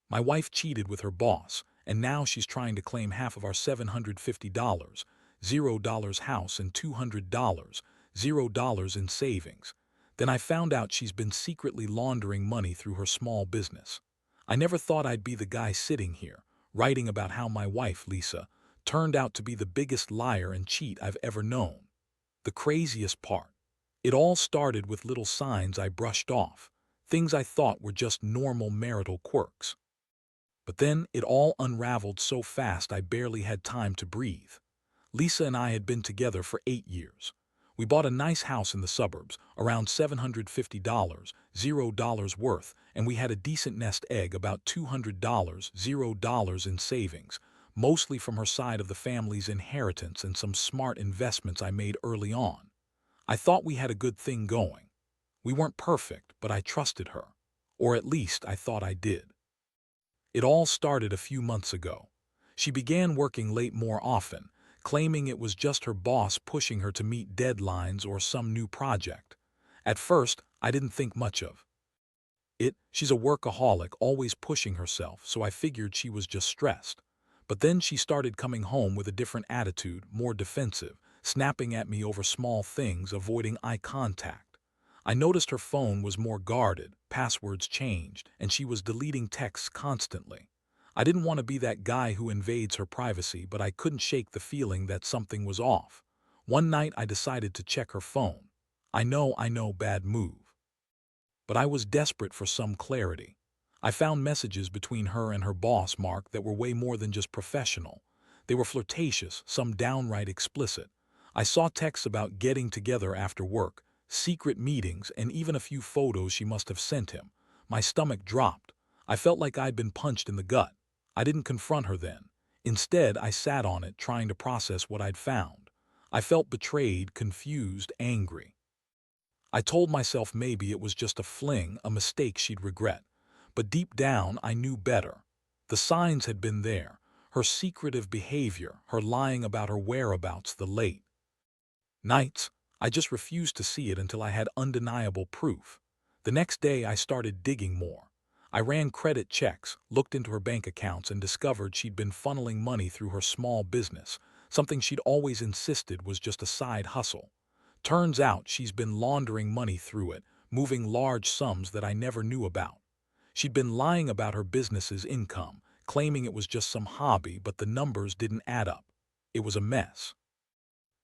My wife cheated with her boss, and now she's trying to claim half of our $750, $0 house and $200, $0 in savings. Then I found out she's been secretly laundering money through her small business. I never thought I'd be the guy sitting here, writing about how my wife, Lisa, turned out to be the biggest liar and cheat I've ever known. The craziest part. It all started with little signs I brushed off, things I thought were just normal marital quirks. But then it all unraveled so fast I barely had time to breathe. Lisa and I had been together for 8 years. We bought a nice house in the suburbs, around $750, $0 worth, and we had a decent nest egg, about $200, $0 in savings, mostly from her side of the family's inheritance and some smart investments I made early on. I thought we had a good thing going. We weren't perfect, but I trusted her. Or at least I thought I did. It all started a few months ago. She began working late more often, claiming it was just her boss pushing her to meet deadlines or some new project. At first, I didn't think much of it. She's a workaholic, always pushing herself, so I figured she was just stressed. But then she started coming home with a different attitude, more defensive, snapping at me over small things, avoiding eye contact. I noticed her phone was more guarded, passwords changed, and she was deleting texts constantly. I didn't want to be that guy who invades her privacy, but I couldn't shake the feeling that something was off. One night I decided to check her phone. I know, bad move. But I was desperate for some clarity. I found messages between her and her boss, Mark, that were way more than just professional. They were flirtatious, some downright explicit. I saw texts about getting together after work, secret meetings, and even a few photos she must have sent him. My stomach dropped. I felt like I'd been punched in the gut. I didn't confront her then. Instead, I sat on it, trying to process what I'd found. I felt betrayed, confused, angry. I told myself maybe it was just a fling, a mistake she'd regret. But deep down, I knew better. The signs had been there. Her secretive behavior, her lying about her whereabouts, the late nights. I just refused to see it until I had undeniable proof. The next day, I started digging more. I ran credit checks, looked into her bank accounts, and discovered she'd been funneling money through her small business, something she'd always insisted was just a side hustle. Turns out she's been laundering money through it, moving large sums that I never knew about. She'd been lying about her business's income, claiming it was just some hobby, but the numbers didn't add up. It was a mess.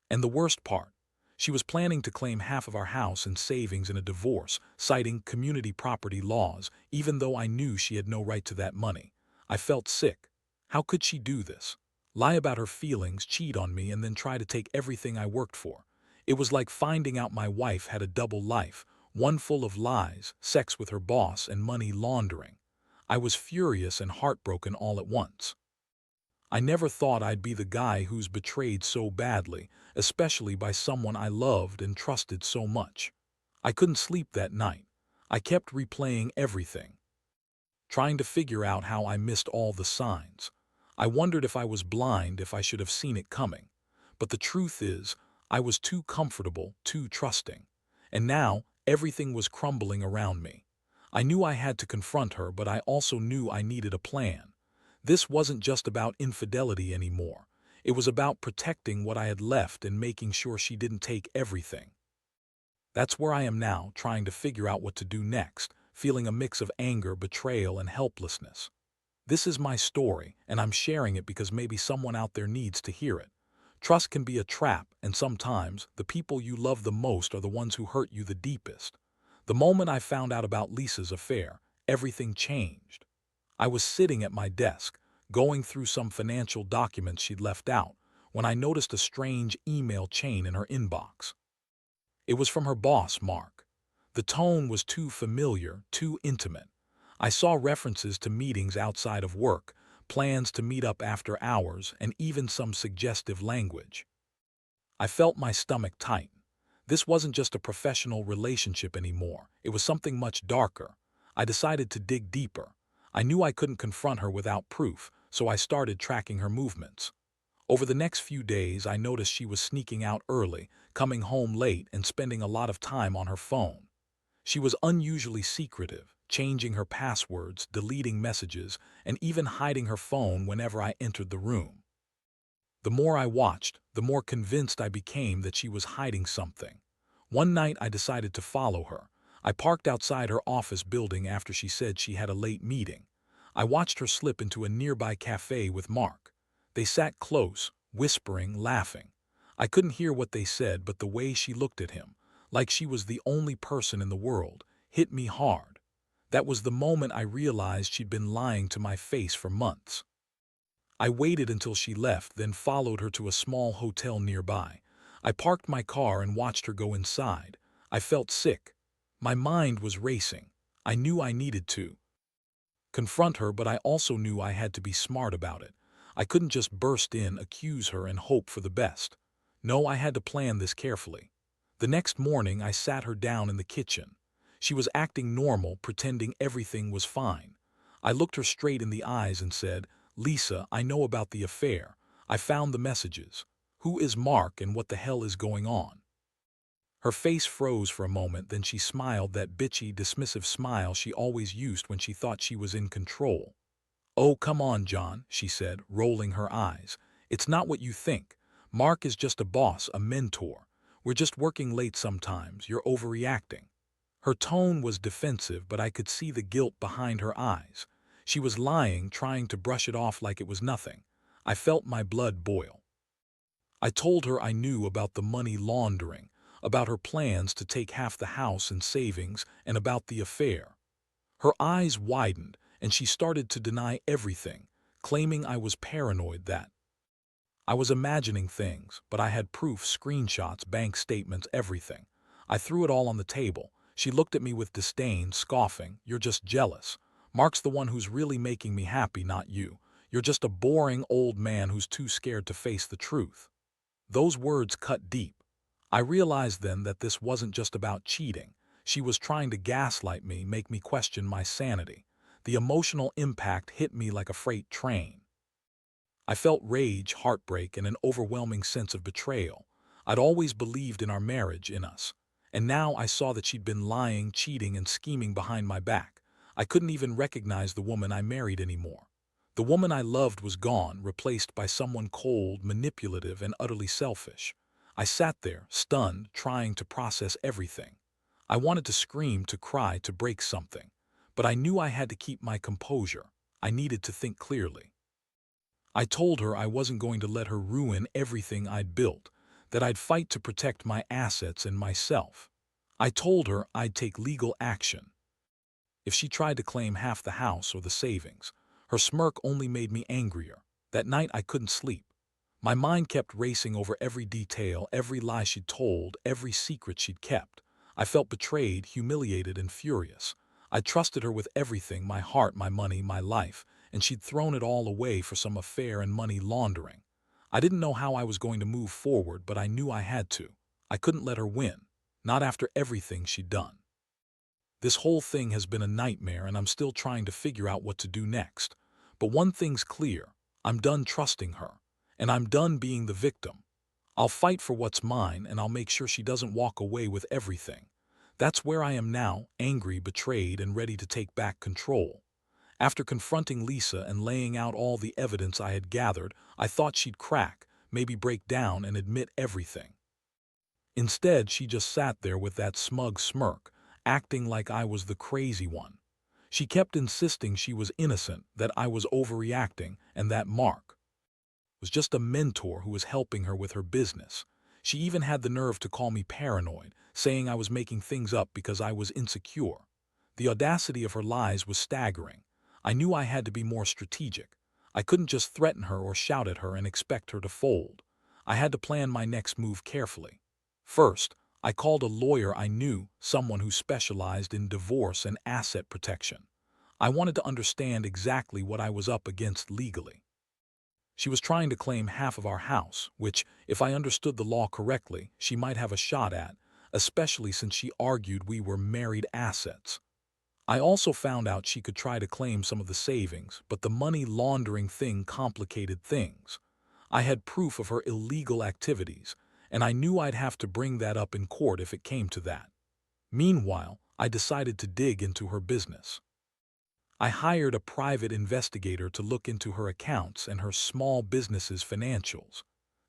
And the worst part, she was planning to claim half of our house and savings in a divorce, citing community property laws, even though I knew she had no right to that money. I felt sick. How could she do this? Lie about her feelings, cheat on me, and then try to take everything I worked for. It was like finding out my wife had a double life, one full of lies, sex with her boss, and money laundering. I was furious and heartbroken all at once. I never thought I'd be the guy who's betrayed so badly, especially by someone I loved and trusted so much. I couldn't sleep that night. I kept replaying everything, trying to figure out how I missed all the signs. I wondered if I was blind, if I should have seen it coming. But the truth is, I was too comfortable, too trusting. And now, everything was crumbling around me. I knew I had to confront her, but I also knew I needed a plan. This wasn't just about infidelity anymore. It was about protecting what I had left and making sure she didn't take everything. That's where I am now, trying to figure out what to do next, feeling a mix of anger, betrayal, and helplessness. This is my story, and I'm sharing it because maybe someone out there needs to hear it. Trust can be a trap, and sometimes the people you love the most are the ones who hurt you the deepest. The moment I found out about Lisa's affair, everything changed. I was sitting at my desk, going through some financial documents she'd left out, when I noticed a strange email chain in her inbox. It was from her boss, Mark. The tone was too familiar, too intimate. I saw references to meetings outside of work, plans to meet up after hours, and even some suggestive language. I felt my stomach tighten. This wasn't just a professional relationship anymore. It was something much darker. I decided to dig deeper. I knew I couldn't confront her without proof, so I started tracking her movements. Over the next few days, I noticed she was sneaking out early, coming home late, and spending a lot of time on her phone. She was unusually secretive, changing her passwords, deleting messages, and even hiding her phone whenever I entered the room. The more I watched, the more convinced I became that she was hiding something. One night I decided to follow her. I parked outside her office building after she said she had a late meeting. I watched her slip into a nearby cafe with Mark. They sat close, whispering, laughing. I couldn't hear what they said, but the way she looked at him, like she was the only person in the world, hit me hard. That was the moment I realized she'd been lying to my face for months. I waited until she left, then followed her to a small hotel nearby. I parked my car and watched her go inside. I felt sick. My mind was racing. I knew I needed to confront her, but I also knew I had to be smart about it. I couldn't just burst in, accuse her, and hope for the best. No, I had to plan this carefully. The next morning, I sat her down in the kitchen. She was acting normal, pretending everything was fine. I looked her straight in the eyes and said, "Lisa, I know about the affair. I found the messages. Who is Mark and what the hell is going on?" Her face froze for a moment, then she smiled, that bitchy, dismissive smile she always used when she thought she was in control. "Oh, come on, John," she said, rolling her eyes. "It's not what you think. Mark is just a boss, a mentor. We're just working late sometimes. You're overreacting." Her tone was defensive, but I could see the guilt behind her eyes. She was lying, trying to brush it off like it was nothing. I felt my blood boil. I told her I knew about the money laundering, about her plans to take half the house and savings, and about the affair. Her eyes widened, and she started to deny everything, claiming I was paranoid, that I was imagining things, but I had proof, screenshots, bank statements, everything. I threw it all on the table. She looked at me with disdain, scoffing, "You're just jealous. Mark's the one who's really making me happy, not you. You're just a boring old man who's too scared to face the truth." Those words cut deep. I realized then that this wasn't just about cheating. She was trying to gaslight me, make me question my sanity. The emotional impact hit me like a freight train. I felt rage, heartbreak, and an overwhelming sense of betrayal. I'd always believed in our marriage, in us. And now I saw that she'd been lying, cheating, and scheming behind my back. I couldn't even recognize the woman I married anymore. The woman I loved was gone, replaced by someone cold, manipulative, and utterly selfish. I sat there, stunned, trying to process everything. I wanted to scream, to cry, to break something. But I knew I had to keep my composure. I needed to think clearly. I told her I wasn't going to let her ruin everything I'd built, that I'd fight to protect my assets and myself. I told her I'd take legal action if she tried to claim half the house or the savings. Her smirk only made me angrier. That night I couldn't sleep. My mind kept racing over every detail, every lie she'd told, every secret she'd kept. I felt betrayed, humiliated, and furious. I trusted her with everything, my heart, my money, my life, and she'd thrown it all away for some affair and money laundering. I didn't know how I was going to move forward, but I knew I had to. I couldn't let her win, not after everything she'd done. This whole thing has been a nightmare, and I'm still trying to figure out what to do next. But one thing's clear: I'm done trusting her, and I'm done being the victim. I'll fight for what's mine, and I'll make sure she doesn't walk away with everything. That's where I am now, angry, betrayed, and ready to take back control. After confronting Lisa and laying out all the evidence I had gathered, I thought she'd crack, maybe break down and admit everything. Instead, she just sat there with that smug smirk, acting like I was the crazy one. She kept insisting she was innocent, that I was overreacting, and that Mark was just a mentor who was helping her with her business. She even had the nerve to call me paranoid, saying I was making things up because I was insecure. The audacity of her lies was staggering. I knew I had to be more strategic. I couldn't just threaten her or shout at her and expect her to fold. I had to plan my next move carefully. First, I called a lawyer I knew, someone who specialized in divorce and asset protection. I wanted to understand exactly what I was up against legally. She was trying to claim half of our house, which, if I understood the law correctly, she might have a shot at, especially since she argued we were married assets. I also found out she could try to claim some of the savings, but the money laundering thing complicated things. I had proof of her illegal activities, and I knew I'd have to bring that up in court if it came to that. Meanwhile, I decided to dig into her business. I hired a private investigator to look into her accounts and her small business's financials.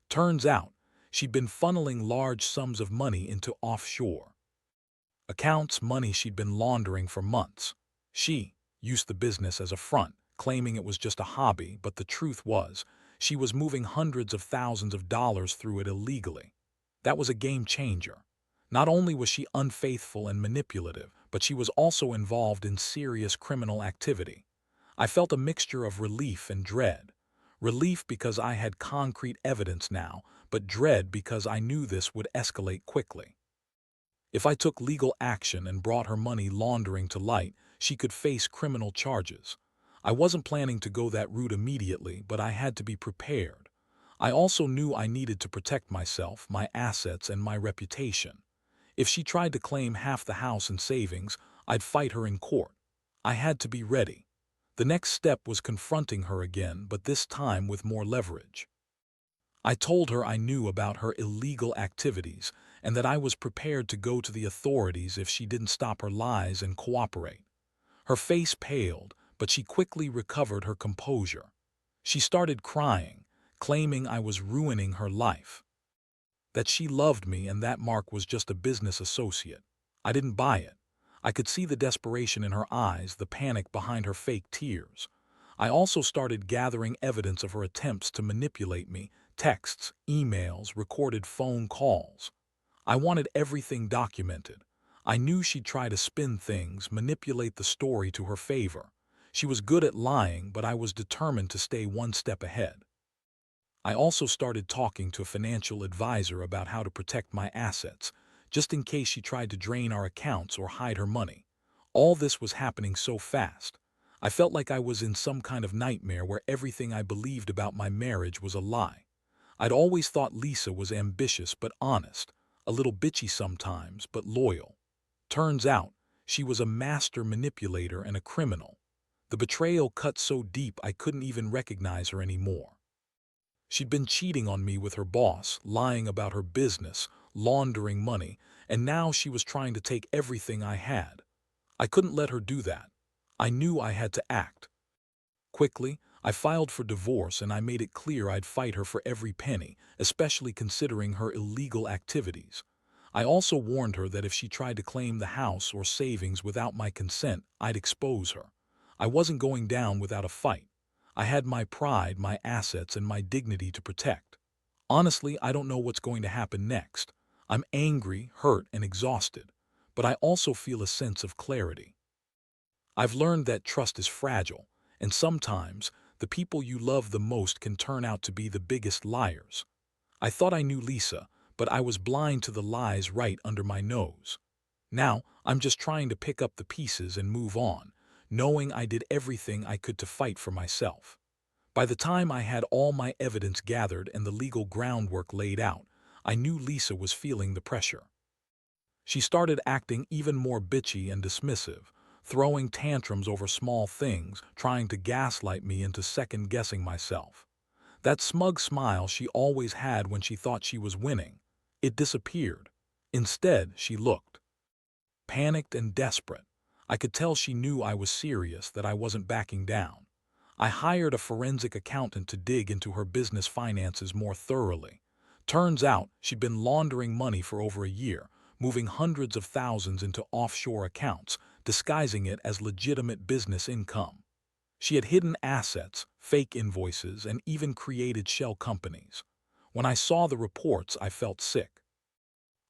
Turns out, she'd been funneling large sums of money into offshore accounts, money she'd been laundering for months. She used the business as a front, claiming it was just a hobby, but the truth was, she was moving hundreds of thousands of dollars through it illegally. That was a game changer. Not only was she unfaithful and manipulative, but she was also involved in serious criminal activity. I felt a mixture of relief and dread. Relief because I had concrete evidence now, but dread because I knew this would escalate quickly. If I took legal action and brought her money laundering to light, she could face criminal charges. I wasn't planning to go that route immediately, but I had to be prepared. I also knew I needed to protect myself, my assets, and my reputation. If she tried to claim half the house and savings, I'd fight her in court. I had to be ready. The next step was confronting her again, but this time with more leverage. I told her I knew about her illegal activities and that I was prepared to go to the authorities if she didn't stop her lies and cooperate. Her face paled, but she quickly recovered her composure. She started crying, claiming I was ruining her life, that she loved me and that Mark was just a business associate. I didn't buy it. I could see the desperation in her eyes, the panic behind her fake tears. I also started gathering evidence of her attempts to manipulate me, texts, emails, recorded phone calls. I wanted everything documented. I knew she'd try to spin things, manipulate the story to her favor. She was good at lying, but I was determined to stay one step ahead. I also started talking to a financial advisor about how to protect my assets, just in case she tried to drain our accounts or hide her money. All this was happening so fast. I felt like I was in some kind of nightmare where everything I believed about my marriage was a lie. I'd always thought Lisa was ambitious but honest, a little bitchy sometimes, but loyal. Turns out, she was a master manipulator and a criminal. The betrayal cut so deep I couldn't even recognize her anymore. She'd been cheating on me with her boss, lying about her business, laundering money, and now she was trying to take everything I had. I couldn't let her do that. I knew I had to act. Quickly, I filed for divorce and I made it clear I'd fight her for every penny, especially considering her illegal activities. I also warned her that if she tried to claim the house or savings without my consent, I'd expose her. I wasn't going down without a fight. I had my pride, my assets, and my dignity to protect. Honestly, I don't know what's going to happen next. I'm angry, hurt, and exhausted, but I also feel a sense of clarity. I've learned that trust is fragile, and sometimes the people you love the most can turn out to be the biggest liars. I thought I knew Lisa, but I was blind to the lies right under my nose. Now, I'm just trying to pick up the pieces and move on, knowing I did everything I could to fight for myself. By the time I had all my evidence gathered and the legal groundwork laid out, I knew Lisa was feeling the pressure. She started acting even more bitchy and dismissive, throwing tantrums over small things, trying to gaslight me into second-guessing myself. That smug smile she always had when she thought she was winning, it disappeared. Instead, she looked panicked and desperate. I could tell she knew I was serious, that I wasn't backing down. I hired a forensic accountant to dig into her business finances more thoroughly. Turns out she'd been laundering money for over a year, moving hundreds of thousands into offshore accounts, disguising it as legitimate business income. She had hidden assets, fake invoices, and even created shell companies. When I saw the reports, I felt sick.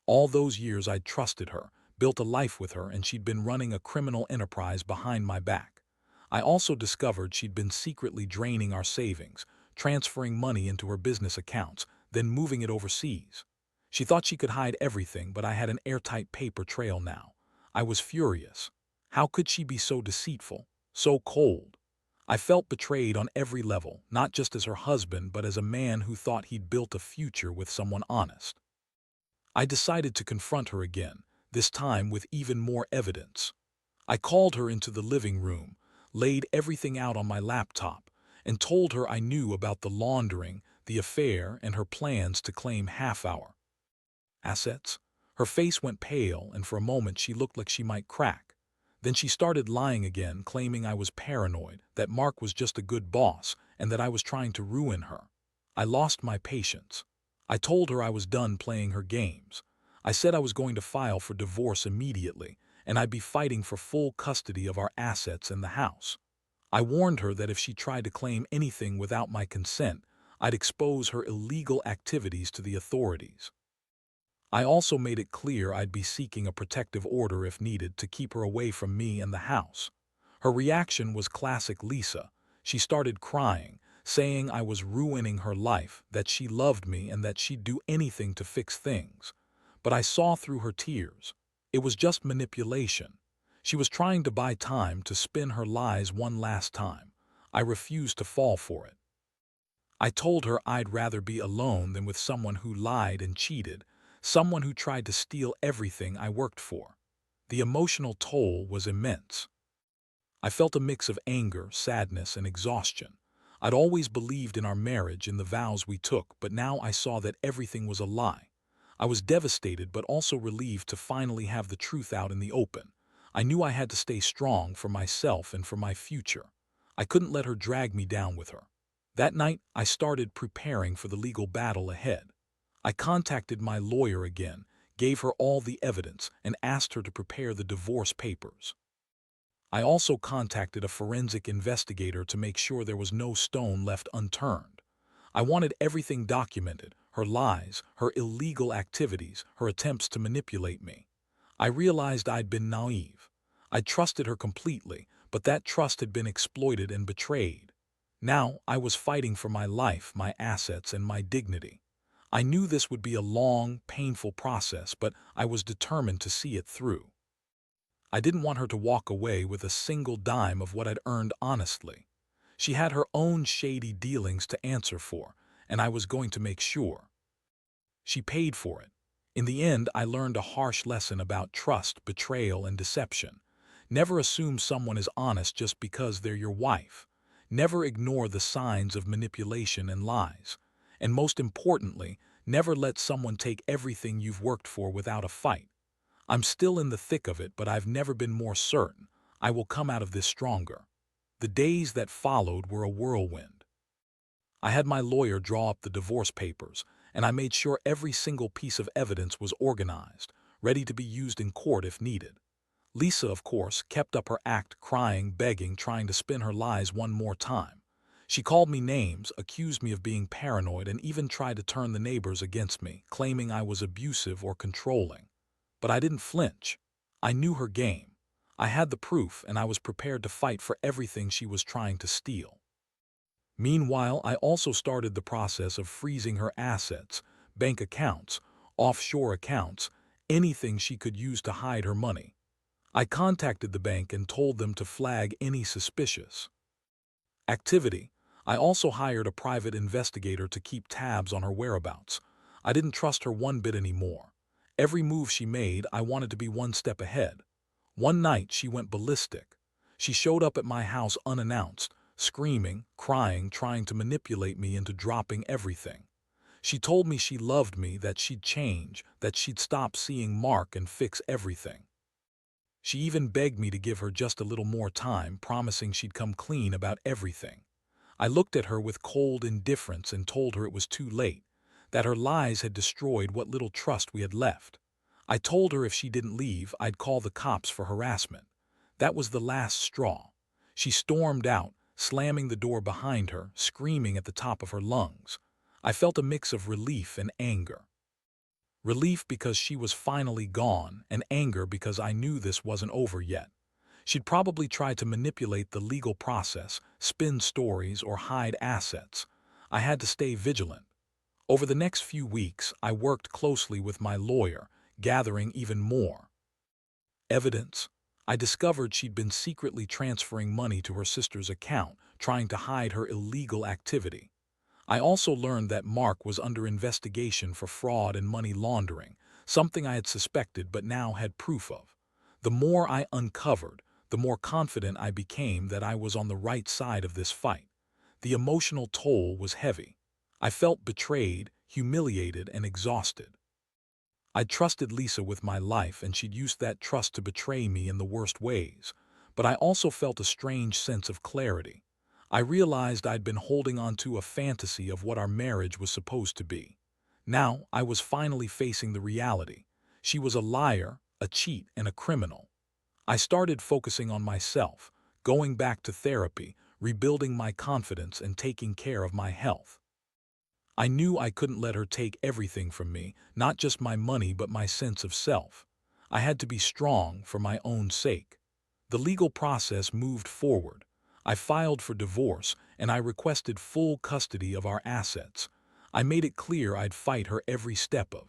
All those years I'd trusted her, built a life with her, and she'd been running a criminal enterprise behind my back. I also discovered she'd been secretly draining our savings, transferring money into her business accounts, then moving it overseas. She thought she could hide everything, but I had an airtight paper trail now. I was furious. How could she be so deceitful, so cold? I felt betrayed on every level, not just as her husband, but as a man who thought he'd built a future with someone honest. I decided to confront her again, this time with even more evidence. I called her into the living room, laid everything out on my laptop, and told her I knew about the laundering, the affair, and her plans to claim half our assets. Her face went pale, and for a moment she looked like she might crack. Then she started lying again, claiming I was paranoid, that Mark was just a good boss, and that I was trying to ruin her. I lost my patience. I told her I was done playing her games. I said I was going to file for divorce immediately, and I'd be fighting for full custody of our assets and the house. I warned her that if she tried to claim anything without my consent, I'd expose her illegal activities to the authorities. I also made it clear I'd be seeking a protective order if needed to keep her away from me and the house. Her reaction was classic Lisa. She started crying, saying I was ruining her life, that she loved me and that she'd do anything to fix things. But I saw through her tears. It was just manipulation. She was trying to buy time to spin her lies one last time. I refused to fall for it. I told her I'd rather be alone than with someone who lied and cheated, someone who tried to steal everything I worked for. The emotional toll was immense. I felt a mix of anger, sadness, and exhaustion. I'd always believed in our marriage and the vows we took, but now I saw that everything was a lie. I was devastated but also relieved to finally have the truth out in the open. I knew I had to stay strong for myself and for my future. I couldn't let her drag me down with her. That night, I started preparing for the legal battle ahead. I contacted my lawyer again, gave her all the evidence, and asked her to prepare the divorce papers. I also contacted a forensic investigator to make sure there was no stone left unturned. I wanted everything documented, her lies, her illegal activities, her attempts to manipulate me. I realized I'd been naive. I trusted her completely, but that trust had been exploited and betrayed. Now I was fighting for my life, my assets, and my dignity. I knew this would be a long, painful process, but I was determined to see it through. I didn't want her to walk away with a single dime of what I'd earned honestly. She had her own shady dealings to answer for, and I was going to make sure. She paid for it. In the end, I learned a harsh lesson about trust, betrayal, and deception. Never assume someone is honest just because they're your wife. Never ignore the signs of manipulation and lies. And most importantly, never let someone take everything you've worked for without a fight. I'm still in the thick of it, but I've never been more certain. I will come out of this stronger. The days that followed were a whirlwind. I had my lawyer draw up the divorce papers, and I made sure every single piece of evidence was organized, ready to be used in court if needed. Lisa, of course, kept up her act, crying, begging, trying to spin her lies one more time. She called me names, accused me of being paranoid, and even tried to turn the neighbors against me, claiming I was abusive or controlling. But I didn't flinch. I knew her game. I had the proof, and I was prepared to fight for everything she was trying to steal. Meanwhile, I also started the process of freezing her assets, bank accounts, offshore accounts, anything she could use to hide her money. I contacted the bank and told them to flag any suspicious activity. I also hired a private investigator to keep tabs on her whereabouts. I didn't trust her one bit anymore. Every move she made, I wanted to be one step ahead. One night, she went ballistic. She showed up at my house unannounced, screaming, crying, trying to manipulate me into dropping everything. She told me she loved me, that she'd change, that she'd stop seeing Mark and fix everything. She even begged me to give her just a little more time, promising she'd come clean about everything. I looked at her with cold indifference and told her it was too late, that her lies had destroyed what little trust we had left. I told her if she didn't leave, I'd call the cops for harassment. That was the last straw. She stormed out, slamming the door behind her, screaming at the top of her lungs. I felt a mix of relief and anger. Relief because she was finally gone, and anger because I knew this wasn't over yet. She'd probably try to manipulate the legal process, spin stories, or hide assets. I had to stay vigilant. Over the next few weeks, I worked closely with my lawyer, gathering even more evidence. I discovered she'd been secretly transferring money to her sister's account, trying to hide her illegal activity. I also learned that Mark was under investigation for fraud and money laundering, something I had suspected but now had proof of. The more I uncovered, the more confident I became that I was on the right side of this fight. The emotional toll was heavy. I felt betrayed, humiliated, and exhausted. I'd trusted Lisa with my life, and she'd used that trust to betray me in the worst ways. But I also felt a strange sense of clarity. I realized I'd been holding on to a fantasy of what our marriage was supposed to be. Now I was finally facing the reality. She was a liar, a cheat, and a criminal. I started focusing on myself, going back to therapy, rebuilding my confidence, and taking care of my health. I knew I couldn't let her take everything from me, not just my money but my sense of self. I had to be strong for my own sake. The legal process moved forward. I filed for divorce, and I requested full custody of our assets. I made it clear I'd fight her every step of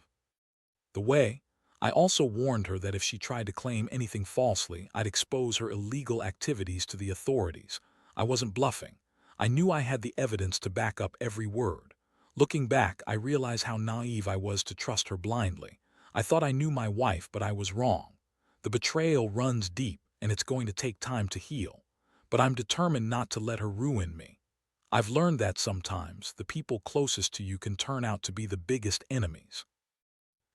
the way. I also warned her that if she tried to claim anything falsely, I'd expose her illegal activities to the authorities. I wasn't bluffing. I knew I had the evidence to back up every word. Looking back, I realize how naive I was to trust her blindly. I thought I knew my wife, but I was wrong. The betrayal runs deep, and it's going to take time to heal. But I'm determined not to let her ruin me. I've learned that sometimes the people closest to you can turn out to be the biggest enemies.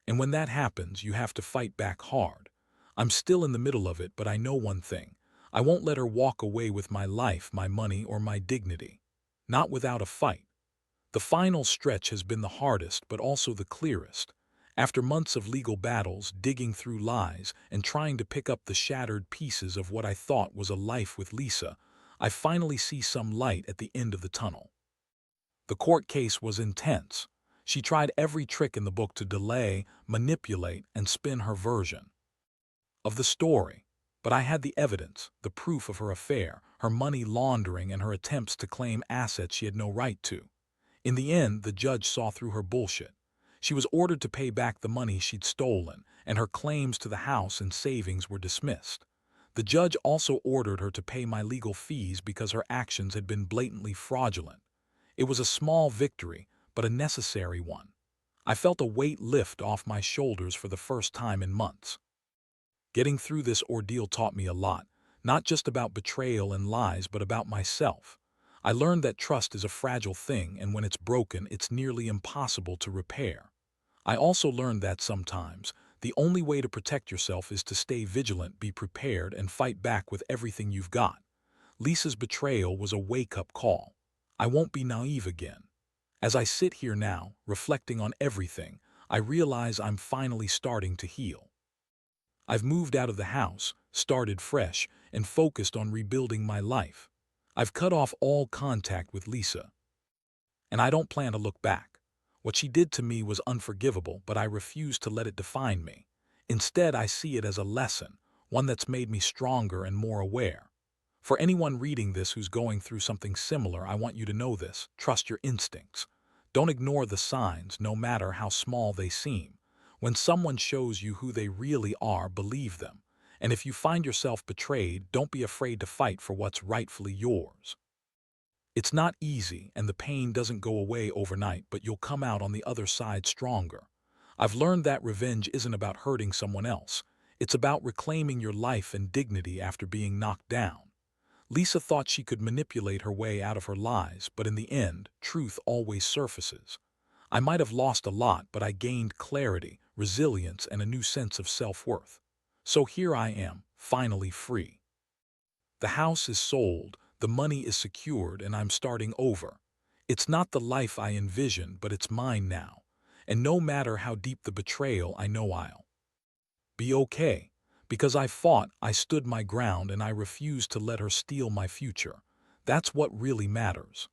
And when that happens, you have to fight back hard. I'm still in the middle of it, but I know one thing. I won't let her walk away with my life, my money, or my dignity. Not without a fight. The final stretch has been the hardest, but also the clearest. After months of legal battles, digging through lies, and trying to pick up the shattered pieces of what I thought was a life with Lisa, I finally see some light at the end of the tunnel. The court case was intense. She tried every trick in the book to delay, manipulate, and spin her version of the story. But I had the evidence, the proof of her affair, her money laundering, and her attempts to claim assets she had no right to. In the end, the judge saw through her bullshit. She was ordered to pay back the money she'd stolen, and her claims to the house and savings were dismissed. The judge also ordered her to pay my legal fees because her actions had been blatantly fraudulent. It was a small victory, but a necessary one. I felt a weight lift off my shoulders for the first time in months. Getting through this ordeal taught me a lot, not just about betrayal and lies, but about myself. I learned that trust is a fragile thing, and when it's broken, it's nearly impossible to repair. I also learned that sometimes the only way to protect yourself is to stay vigilant, be prepared, and fight back with everything you've got. Lisa's betrayal was a wake-up call. I won't be naive again. As I sit here now, reflecting on everything, I realize I'm finally starting to heal. I've moved out of the house, started fresh, and focused on rebuilding my life. I've cut off all contact with Lisa, and I don't plan to look back. What she did to me was unforgivable, but I refuse to let it define me. Instead, I see it as a lesson, one that's made me stronger and more aware. For anyone reading this who's going through something similar, I want you to know this: trust your instincts. Don't ignore the signs, no matter how small they seem. When someone shows you who they really are, believe them. And if you find yourself betrayed, don't be afraid to fight for what's rightfully yours. It's not easy, and the pain doesn't go away overnight, but you'll come out on the other side stronger. I've learned that revenge isn't about hurting someone else. It's about reclaiming your life and dignity after being knocked down. Lisa thought she could manipulate her way out of her lies, but in the end, truth always surfaces. I might have lost a lot, but I gained clarity, resilience, and a new sense of self-worth. So here I am, finally free. The house is sold, the money is secured, and I'm starting over. It's not the life I envisioned, but it's mine now. And no matter how deep the betrayal, I know I'll be okay. Because I fought, I stood my ground, and I refused to let her steal my future. That's what really matters.